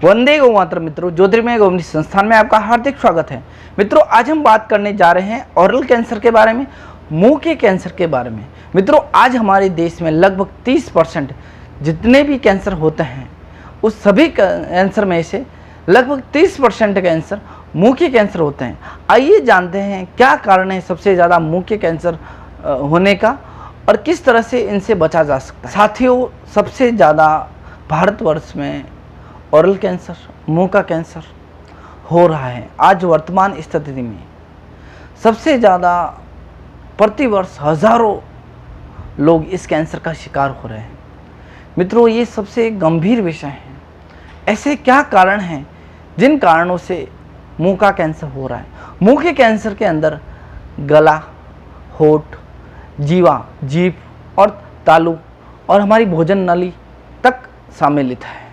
वंदे गो मातरम। मित्रों, ज्योतिर्मय गौमनी संस्थान में आपका हार्दिक स्वागत है। मित्रों, आज हम बात करने जा रहे हैं ओरल कैंसर के बारे में, मुंह के कैंसर के बारे में। मित्रों, आज हमारे देश में लगभग 30% जितने भी कैंसर होते हैं उस सभी कैंसर में से लगभग 30% कैंसर मुंह के कैंसर होते हैं। आइए जानते हैं क्या कारण है सबसे ज़्यादा मुंह के कैंसर होने का और किस तरह से इनसे बचा जा सकता है। साथियों, सबसे ज़्यादा भारतवर्ष में ओरल कैंसर, मुंह का कैंसर हो रहा है। आज वर्तमान स्थिति में सबसे ज़्यादा प्रतिवर्ष हज़ारों लोग इस कैंसर का शिकार हो रहे हैं। मित्रों, ये सबसे गंभीर विषय है। ऐसे क्या कारण हैं जिन कारणों से मुंह का कैंसर हो रहा है। मुंह के कैंसर के अंदर गला, होठ, जीवा, जीभ और तालू और हमारी भोजन नली तक सम्मिलित है।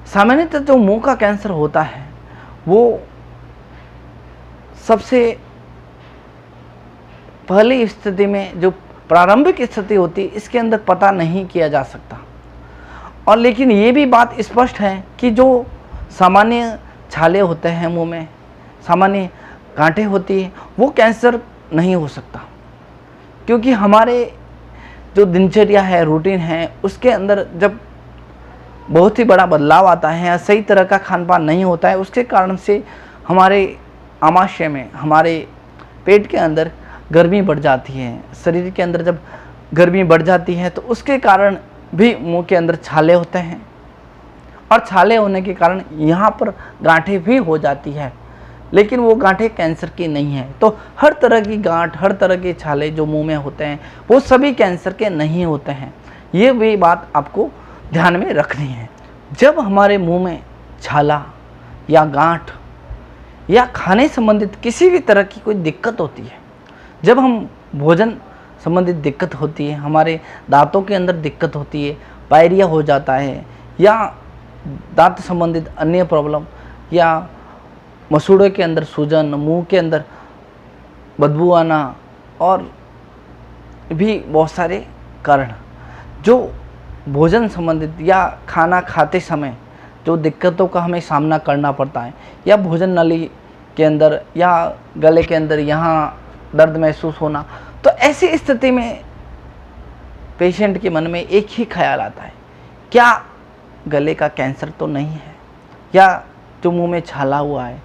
सामान्यतः जो मुंह का कैंसर होता है वो सबसे पहली स्थिति में, जो प्रारंभिक स्थिति होती है, इसके अंदर पता नहीं किया जा सकता। और लेकिन ये भी बात स्पष्ट है कि जो सामान्य छाले होते हैं मुंह में, सामान्य गांठें होती है, वो कैंसर नहीं हो सकता, क्योंकि हमारे जो दिनचर्या है, रूटीन है, उसके अंदर जब बहुत ही बड़ा बदलाव आता है या सही तरह का खान पान नहीं होता है, उसके कारण से हमारे आमाशय में, हमारे पेट के अंदर गर्मी बढ़ जाती है। शरीर के अंदर जब गर्मी बढ़ जाती है तो उसके कारण भी मुंह के अंदर छाले होते हैं और छाले होने के कारण यहाँ पर गांठें भी हो जाती है, लेकिन वो गांठें कैंसर की नहीं है। तो हर तरह की गांठ, हर तरह के छाले जो मुंह में होते हैं वो सभी कैंसर के नहीं होते हैं। ये भी बात आपको ध्यान में रखनी है। जब हमारे मुंह में छाला या गांठ या खाने संबंधित किसी भी तरह की कोई दिक्कत होती है, जब हम भोजन संबंधित दिक्कत होती है, हमारे दांतों के अंदर दिक्कत होती है, पायरिया हो जाता है या दांत संबंधित अन्य प्रॉब्लम या मसूड़ों के अंदर सूजन, मुंह के अंदर बदबू आना और भी बहुत सारे कारण, जो भोजन संबंधित या खाना खाते समय जो दिक्कतों का हमें सामना करना पड़ता है, या भोजन नली के अंदर या गले के अंदर यहाँ दर्द महसूस होना, तो ऐसी स्थिति में पेशेंट के मन में एक ही ख्याल आता है, क्या गले का कैंसर तो नहीं है, या जो मुंह में छाला हुआ है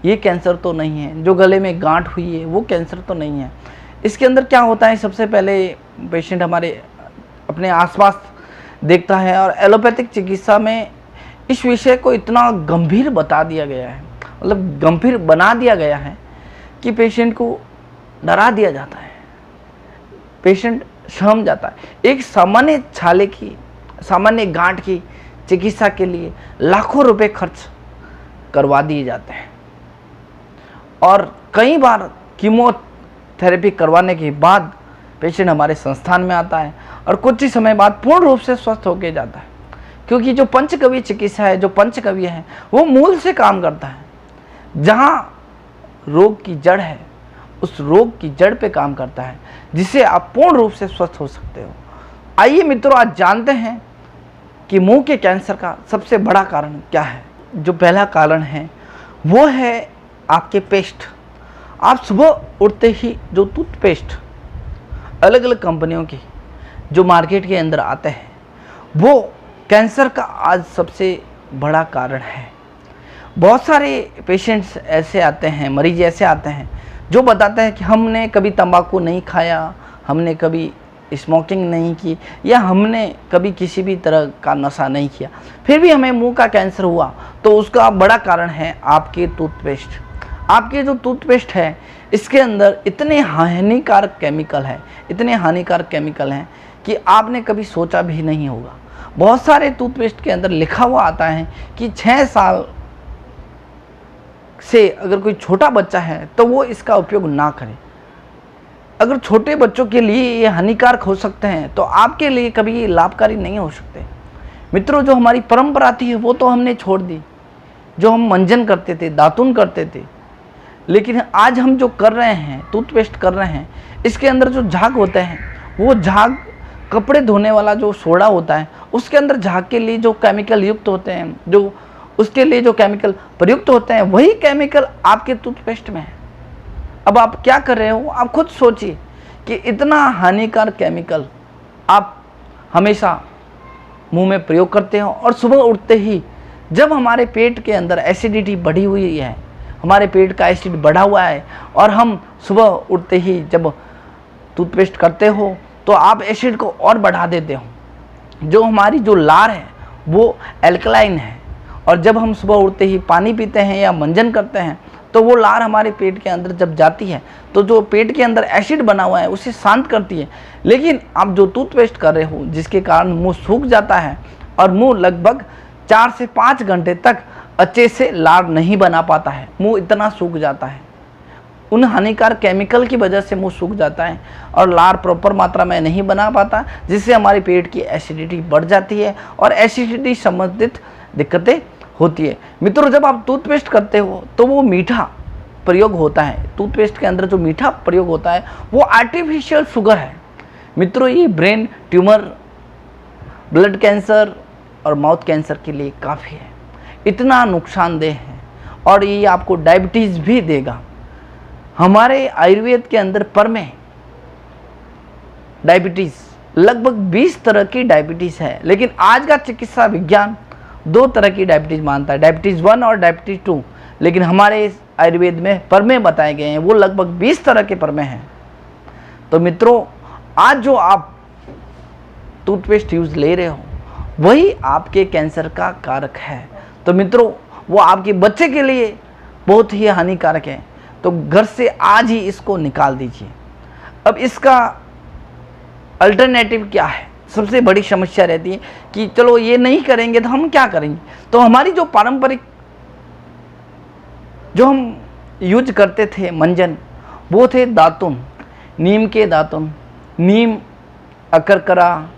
ये कैंसर तो नहीं है, जो गले में गांठ हुई है वो कैंसर तो नहीं है। इसके अंदर क्या होता है, सबसे पहले पेशेंट हमारे अपने आसपास देखता है और एलोपैथिक चिकित्सा में इस विषय को इतना गंभीर बता दिया गया है, मतलब गंभीर बना दिया गया है कि पेशेंट को डरा दिया जाता है, पेशेंट सहम जाता है। एक सामान्य छाले की, सामान्य गांठ की चिकित्सा के लिए लाखों रुपए खर्च करवा दिए जाते हैं और कई बार कीमोथेरेपी करवाने के बाद पेशेंट हमारे संस्थान में आता है और कुछ ही समय बाद पूर्ण रूप से स्वस्थ होकर जाता है, क्योंकि जो पंचकव्य चिकित्सा है, जो पंचकव्य है, वो मूल से काम करता है। जहाँ रोग की जड़ है उस रोग की जड़ पे काम करता है, जिससे आप पूर्ण रूप से स्वस्थ हो सकते हो। आइए मित्रों, आज जानते हैं कि मुंह के कैंसर का सबसे बड़ा कारण क्या है। जो पहला कारण है वो है आपके पेस्ट। आप सुबह उठते ही जो टूथपेस्ट अलग अलग कंपनियों की जो मार्केट के अंदर आते हैं, वो कैंसर का आज सबसे बड़ा कारण है। बहुत सारे पेशेंट्स ऐसे आते हैं, मरीज ऐसे आते हैं जो बताते हैं कि हमने कभी तंबाकू नहीं खाया, हमने कभी स्मोकिंग नहीं की, या हमने कभी किसी भी तरह का नशा नहीं किया, फिर भी हमें मुंह का कैंसर हुआ। तो उसका बड़ा कारण है आपके टूथपेस्ट। आपके जो टूथपेस्ट है इसके अंदर इतने हानिकारक केमिकल है, इतने हानिकारक केमिकल हैं कि आपने कभी सोचा भी नहीं होगा। बहुत सारे टूथपेस्ट के अंदर लिखा हुआ आता है कि 6 साल से अगर कोई छोटा बच्चा है तो वो इसका उपयोग ना करे। अगर छोटे बच्चों के लिए ये हानिकारक हो सकते हैं तो आपके लिए कभी ये लाभकारी नहीं हो सकते। मित्रों, जो हमारी परंपरा थी वो तो हमने छोड़ दी, जो हम मंजन करते थे, दातुन करते थे, लेकिन आज हम जो कर रहे हैं, टूथपेस्ट कर रहे हैं, इसके अंदर जो झाग होते हैं, वो झाग कपड़े धोने वाला जो सोडा होता है उसके अंदर झाग के लिए जो केमिकल युक्त होते हैं, जो उसके लिए जो केमिकल प्रयुक्त होते हैं वही केमिकल आपके टूथपेस्ट में है। अब आप क्या कर रहे हो, आप खुद सोचिए कि इतना हानिकारक केमिकल आप हमेशा मुंह में प्रयोग करते हो, और सुबह उठते ही जब हमारे पेट के अंदर एसिडिटी बढ़ी हुई है, हमारे पेट का एसिड बढ़ा हुआ है, और हम सुबह उठते ही जब टूथपेस्ट करते हो तो आप एसिड को और बढ़ा देते हो। जो हमारी जो लार है वो एल्कलाइन है, और जब हम सुबह उठते ही पानी पीते हैं या मंजन करते हैं तो वो लार हमारे पेट के अंदर जब जाती है तो जो पेट के अंदर एसिड बना हुआ है उसे शांत करती है। लेकिन आप जो टूथपेस्ट कर रहे हो जिसके कारण मुंह सूख जाता है और मुंह लगभग 4 से 5 घंटे तक अच्छे से लार नहीं बना पाता है, मुंह इतना सूख जाता है। उन हानिकारक केमिकल की वजह से मुंह सूख जाता है और लार प्रॉपर मात्रा में नहीं बना पाता, जिससे हमारे पेट की एसिडिटी बढ़ जाती है और एसिडिटी संबंधित दिक्कतें होती है। मित्रों, जब आप टूथपेस्ट करते हो तो वो मीठा प्रयोग होता है, टूथपेस्ट के अंदर जो मीठा प्रयोग होता है वो आर्टिफिशियल शुगर है। मित्रों, ये ब्रेन ट्यूमर, ब्लड कैंसर और माउथ कैंसर के लिए काफ़ी है, इतना नुकसानदेह है, और ये आपको डायबिटीज़ भी देगा। हमारे आयुर्वेद के अंदर परमे डायबिटीज़ लगभग 20 तरह की डायबिटीज़ है, लेकिन आज का चिकित्सा विज्ञान 2 तरह की डायबिटीज़ मानता है, डायबिटीज़ 1 और डायबिटीज़ 2, लेकिन हमारे आयुर्वेद में परमे बताए गए हैं वो लगभग 20 तरह के परमे हैं। तो मित्रों, आज जो आप टूथपेस्ट यूज़ ले रहे हो वही आपके कैंसर का कारक है। तो मित्रों, वो आपके बच्चे के लिए बहुत ही हानिकारक है, तो घर से आज ही इसको निकाल दीजिए। अब इसका अल्टरनेटिव क्या है? सबसे बड़ी समस्या रहती है कि चलो ये नहीं करेंगे तो हम क्या करेंगे। तो हमारी जो पारंपरिक जो हम यूज करते थे मंजन, वो थे दातुन, नीम के दातुन, नीम, अकरकरा,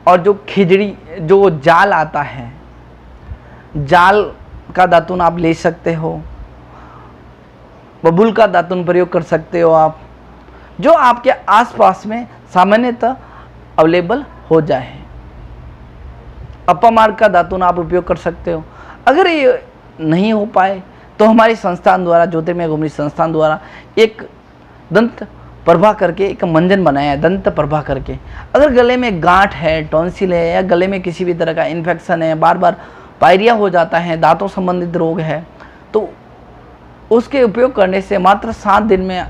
और जो खिजड़ी, जो जाल आता है, जाल का दातुन आप ले सकते हो, बबूल का दातुन प्रयोग कर सकते हो आप, जो आपके आसपास में सामान्यतः अवेलेबल हो जाए। अपमार्ग का दातुन आप उपयोग कर सकते हो। अगर ये नहीं हो पाए तो हमारी संस्थान द्वारा, ज्योतिर्मय घुमरी संस्थान द्वारा एक दंत प्रभा करके एक मंजन बनाया है, दंत प्रभा करके। अगर गले में गांठ है, टॉन्सिल है, या गले में किसी भी तरह का इन्फेक्शन है, बार बार पायरिया हो जाता है, दांतों संबंधित रोग है, तो उसके उपयोग करने से मात्र 7 दिन में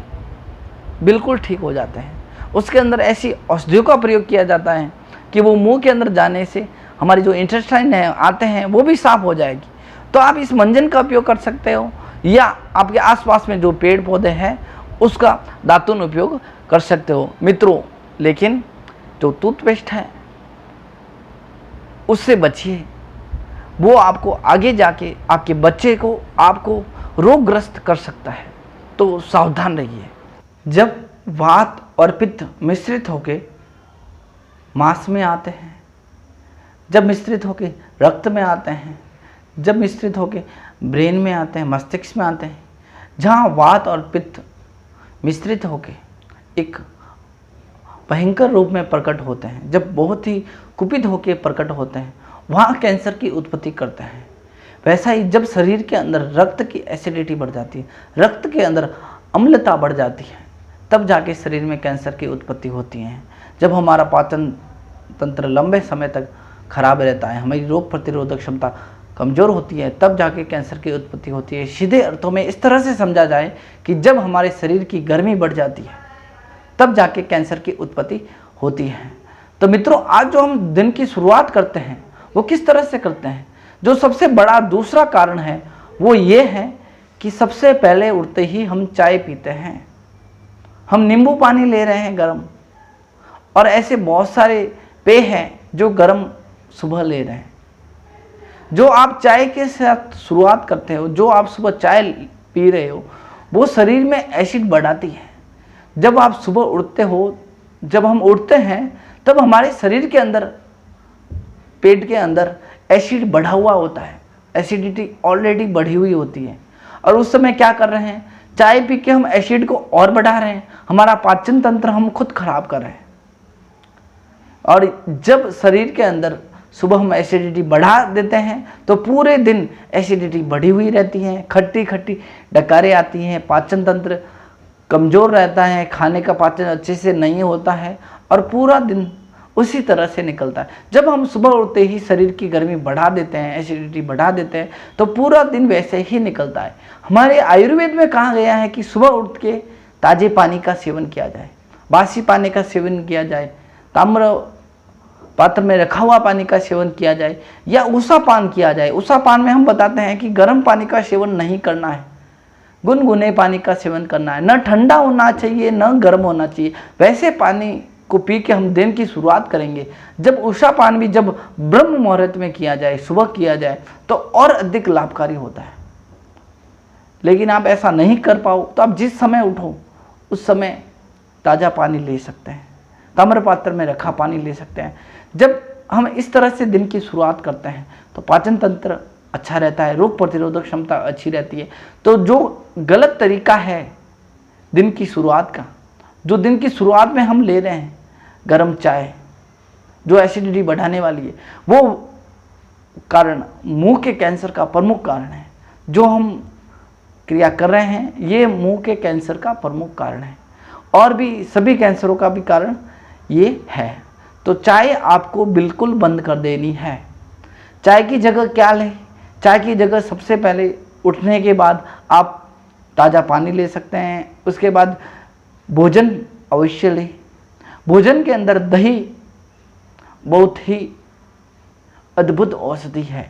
बिल्कुल ठीक हो जाते हैं। उसके अंदर ऐसी औषधियों का प्रयोग किया जाता है कि वो मुंह के अंदर जाने से हमारी जो इंटेस्टाइन है आते हैं वो भी साफ हो जाएगी। तो आप इस मंजन का उपयोग कर सकते हो, या आपके आसपास में जो पेड़ पौधे हैं उसका दातुन उपयोग कर सकते हो। मित्रों, लेकिन जो टूथपेस्ट है उससे बचिए, वो आपको आगे जाके आपके बच्चे को, आपको रोगग्रस्त कर सकता है, तो सावधान रहिए। जब वात और पित्त मिश्रित होके मांस में आते हैं, जब मिश्रित होके रक्त में आते हैं, जब मिश्रित होके ब्रेन में आते हैं, मस्तिष्क में आते हैं, जहाँ वात और पित्त मिश्रित होके एक भयंकर रूप में प्रकट होते हैं, जब बहुत ही कुपित होके प्रकट होते हैं, वहाँ कैंसर की उत्पत्ति करते हैं। वैसा ही जब शरीर के अंदर रक्त की एसिडिटी बढ़ जाती है, रक्त के अंदर अम्लता बढ़ जाती है, तब जाके शरीर में कैंसर की उत्पत्ति होती है। जब हमारा पाचन तंत्र लंबे समय तक खराब रहता है, हमारी रोग प्रतिरोधक क्षमता कमज़ोर होती है, तब जाके कैंसर की उत्पत्ति होती है। सीधे अर्थों में इस तरह से समझा जाए कि जब हमारे शरीर की गर्मी बढ़ जाती है तब जाके कैंसर की उत्पत्ति होती है। तो मित्रों, आज जो हम दिन की शुरुआत करते हैं वो किस तरह से करते हैं? जो सबसे बड़ा दूसरा कारण है वो ये है कि सबसे पहले उठते ही हम चाय पीते हैं, हम नींबू पानी ले रहे हैं गर्म, और ऐसे बहुत सारे पेय हैं जो गर्म सुबह ले रहे हैं। जो आप चाय के साथ शुरुआत करते हो, जो आप सुबह चाय पी रहे हो, वो शरीर में एसिड बढ़ाती है। जब आप सुबह उठते हो, जब हम उठते हैं तब हमारे शरीर के अंदर, पेट के अंदर एसिड बढ़ा हुआ होता है, एसिडिटी ऑलरेडी बढ़ी हुई होती है, और उस समय क्या कर रहे हैं, चाय पी के हम एसिड को और बढ़ा रहे हैं, हमारा पाचन तंत्र हम खुद खराब कर रहे हैं। और जब शरीर के अंदर सुबह हम एसिडिटी बढ़ा देते हैं तो पूरे दिन एसिडिटी बढ़ी हुई रहती है, खट्टी खट्टी डकारें आती हैं, पाचन तंत्र कमज़ोर रहता है, खाने का पाचन अच्छे से नहीं होता है और पूरा दिन उसी तरह से निकलता है। जब हम सुबह उठते ही शरीर की गर्मी बढ़ा देते हैं, एसिडिटी बढ़ा देते हैं, तो पूरा दिन वैसे ही निकलता है। हमारे आयुर्वेद में कहा गया है कि सुबह उठ के ताजे पानी का सेवन किया जाए, बासी पानी का सेवन किया जाए, ताम्र पात्र में रखा हुआ पानी का सेवन किया जाए या उषा पान किया जाए। उषा पान में हम बताते हैं कि गर्म पानी का सेवन नहीं करना है, गुनगुने पानी का सेवन करना है, न ठंडा होना चाहिए न गर्म होना चाहिए। वैसे पानी को पी के हम दिन की शुरुआत करेंगे। जब उषा पान भी जब ब्रह्म मुहूर्त में किया जाए, सुबह किया जाए, तो और अधिक लाभकारी होता है। लेकिन आप ऐसा नहीं कर पाओ तो आप जिस समय उठो उस समय ताज़ा पानी ले सकते हैं, ताम्र पात्र में रखा पानी ले सकते हैं। जब हम इस तरह से दिन की शुरुआत करते हैं तो पाचन तंत्र अच्छा रहता है, रोग प्रतिरोधक क्षमता अच्छी रहती है। तो जो गलत तरीका है दिन की शुरुआत का, जो दिन की शुरुआत में हम ले रहे हैं गर्म चाय जो एसिडिटी बढ़ाने वाली है, वो कारण मुंह के कैंसर का प्रमुख कारण है। जो हम क्रिया कर रहे हैं ये मुंह के कैंसर का प्रमुख कारण है और भी सभी कैंसरों का भी कारण ये है। तो चाय आपको बिल्कुल बंद कर देनी है। चाय की जगह क्या लें? चाय की जगह सबसे पहले उठने के बाद आप ताज़ा पानी ले सकते हैं। उसके बाद भोजन अवश्य लें। भोजन के अंदर दही बहुत ही अद्भुत औषधि है।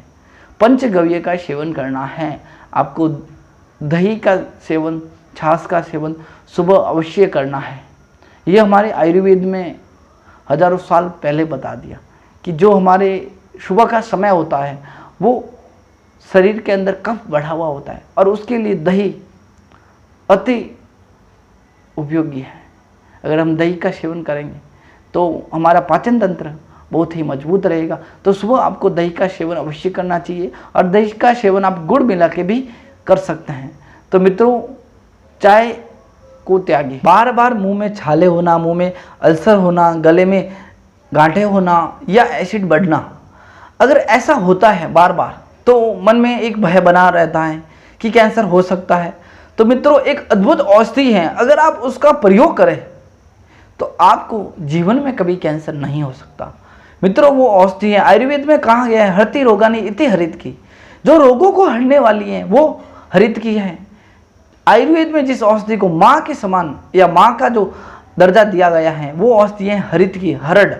पंचगव्य का सेवन करना है आपको। दही का सेवन, छाछ का सेवन सुबह अवश्य करना है। ये हमारे आयुर्वेद में हजारों साल पहले बता दिया कि जो हमारे सुबह का समय होता है वो शरीर के अंदर कफ बढ़ा हुआ होता है और उसके लिए दही अति उपयोगी है। अगर हम दही का सेवन करेंगे तो हमारा पाचन तंत्र बहुत ही मजबूत रहेगा। तो सुबह आपको दही का सेवन अवश्य करना चाहिए और दही का सेवन आप गुड़ मिला के भी कर सकते हैं। तो मित्रों, चाय को त्यागी। बार बार मुंह में छाले होना, मुंह में अल्सर होना, गले में गांठें होना या एसिड बढ़ना, अगर ऐसा होता है बार बार तो मन में एक भय बना रहता है कि कैंसर हो सकता है। तो मित्रों, एक अद्भुत औषधि है, अगर आप उसका प्रयोग करें तो आपको जीवन में कभी कैंसर नहीं हो सकता। मित्रों, वो औषधि है, आयुर्वेद में कहा गया है हरति रोगानी इति हरित की। जो रोगों को हरने वाली है वो हरित की है। आयुर्वेद में जिस औषधि को माँ के समान या माँ का जो दर्जा दिया गया है वो औषधि है हरित की, हरड़।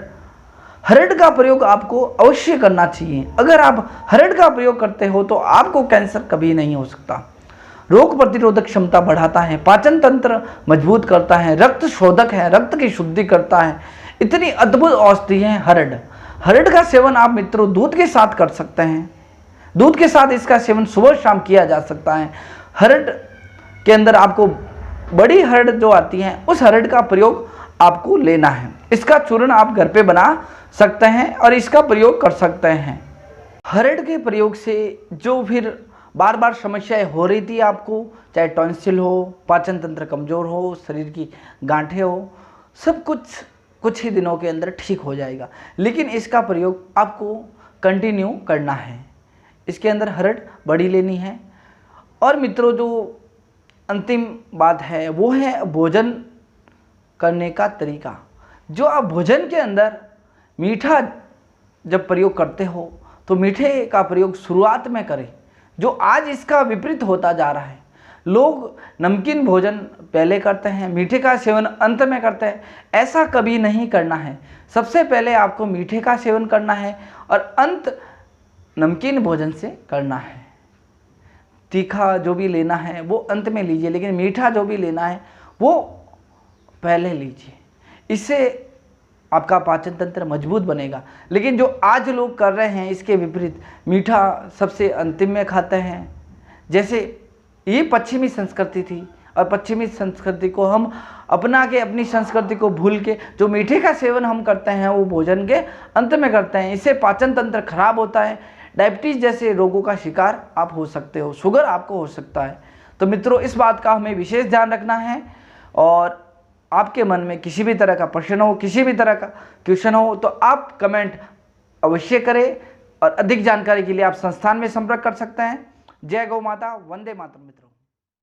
हरड़ का प्रयोग आपको अवश्य करना चाहिए। अगर आप हरड़ का प्रयोग करते हो तो आपको कैंसर कभी नहीं हो सकता। रोग प्रतिरोधक क्षमता बढ़ाता है, पाचन तंत्र मजबूत करता है, रक्त शोधक है, रक्त की शुद्धि करता है। इतनी अद्भुत औषधि है हरड़। हरड़ का सेवन आप मित्रों दूध के साथ कर सकते हैं। दूध के साथ इसका सेवन सुबह शाम किया जा सकता है। हरड़ के अंदर आपको बड़ी हरड़ जो आती है उस हरड़ का प्रयोग आपको लेना है। इसका चूर्ण आप घर पे बना सकते हैं और इसका प्रयोग कर सकते हैं। हरड़ के प्रयोग से जो फिर बार बार समस्याएं हो रही थी आपको, चाहे टॉन्सिल हो, पाचन तंत्र कमज़ोर हो, शरीर की गांठें हो, सब कुछ ही दिनों के अंदर ठीक हो जाएगा। लेकिन इसका प्रयोग आपको कंटिन्यू करना है। इसके अंदर हरड़ बड़ी लेनी है। और मित्रों, जो अंतिम बात है वो है भोजन करने का तरीका। जो आप भोजन के अंदर मीठा जब प्रयोग करते हो तो मीठे का प्रयोग शुरुआत में करें, जो आज इसका विपरीत होता जा रहा है। लोग नमकीन भोजन पहले करते हैं, मीठे का सेवन अंत में करते हैं। ऐसा कभी नहीं करना है। सबसे पहले आपको मीठे का सेवन करना है और अंत नमकीन भोजन से करना है। तीखा जो भी लेना है वो अंत में लीजिए, लेकिन मीठा जो भी लेना है वो पहले लीजिए। इससे आपका पाचन तंत्र मजबूत बनेगा। लेकिन जो आज लोग कर रहे हैं इसके विपरीत, मीठा सबसे अंतिम में खाते हैं। जैसे ये पश्चिमी संस्कृति थी और पश्चिमी संस्कृति को हम अपना के अपनी संस्कृति को भूल के जो मीठे का सेवन हम करते हैं वो भोजन के अंत में करते हैं। इससे पाचन तंत्र खराब होता है। डायबिटीज़ जैसे रोगों का शिकार आप हो सकते हो, शुगर आपको हो सकता है। तो मित्रों, इस बात का हमें विशेष ध्यान रखना है। और आपके मन में किसी भी तरह का प्रश्न हो, किसी भी तरह का क्वेश्चन हो तो आप कमेंट अवश्य करें और अधिक जानकारी के लिए आप संस्थान में संपर्क कर सकते हैं। जय गौ माता, वंदे मातरम मित्रों।